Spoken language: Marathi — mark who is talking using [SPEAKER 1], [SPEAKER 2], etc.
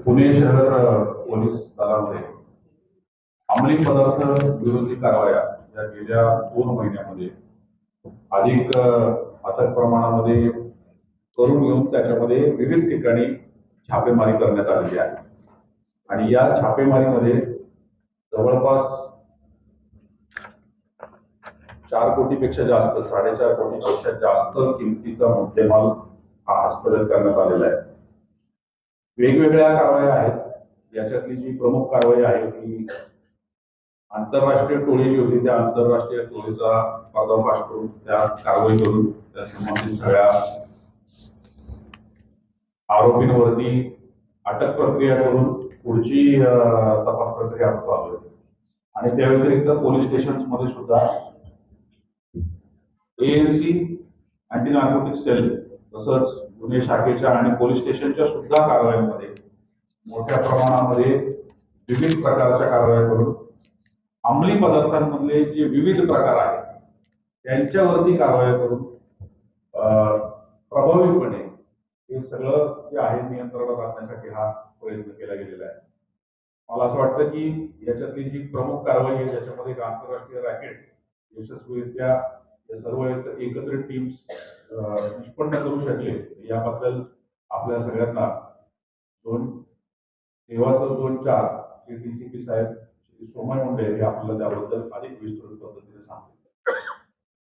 [SPEAKER 1] पुणे शहर पोलीस दलामध्ये अंमली पदार्थ विरोधी कारवाया या गेल्या 2 महिन्यामध्ये अधिक अथक प्रमाणामध्ये करून घेऊन त्याच्यामध्ये विविध ठिकाणी छापेमारी करण्यात आलेली आहे आणि या छापेमारीमध्ये जवळपास 4 कोटीपेक्षा जास्त 4.5 कोटीपेक्षा जास्त किमतीचा मुद्देमाल हा हस्तगत करण्यात आलेला आहे. वेगवेगळ्या कारवाया आहेत. याच्यातली जी प्रमुख कारवाई आहे ती आंतरराष्ट्रीय टोळी जी होती त्या आंतरराष्ट्रीय टोळीचा पर्दाफाश करून त्या कारवाई करून त्या संबंधित सगळ्या आरोपींवरती अटक प्रक्रिया करून पुढची तपास प्रक्रिया चालू आहे. आणि त्या व्यतिरिक्त पोलीस स्टेशन मध्ये सुद्धा एएनसी अँटी नार्कोटिक्स सेल तसंच गुन्हे शाखेच्या आणि पोलीस स्टेशनच्या सुद्धा कारवायांमध्ये मोठ्या प्रमाणामध्ये विविध प्रकारच्या कारवाया करून अंमली पदार्थांमधले जे विविध प्रकार आहेत त्यांच्यावरती कारवाई करून प्रभावीपणे हे सगळं जे आहे नियंत्रणात आणण्यासाठी हा प्रयत्न केला गेलेला आहे. मला असं वाटतं की याच्यातली जी प्रमुख कारवाई आहे त्याच्यामध्ये एक आंतरराष्ट्रीय रॅकेट यशस्वीरित्या या सर्व एकत्रित टीम्स निष्पन्न करू शकले याबद्दल आपल्या सगळ्यांना सेवाचं झोन 4 जे डीसीपी साहेब सोमय मुंडे हे आपल्याला त्याबद्दल अधिक विस्तृत पद्धतीने सांगतील.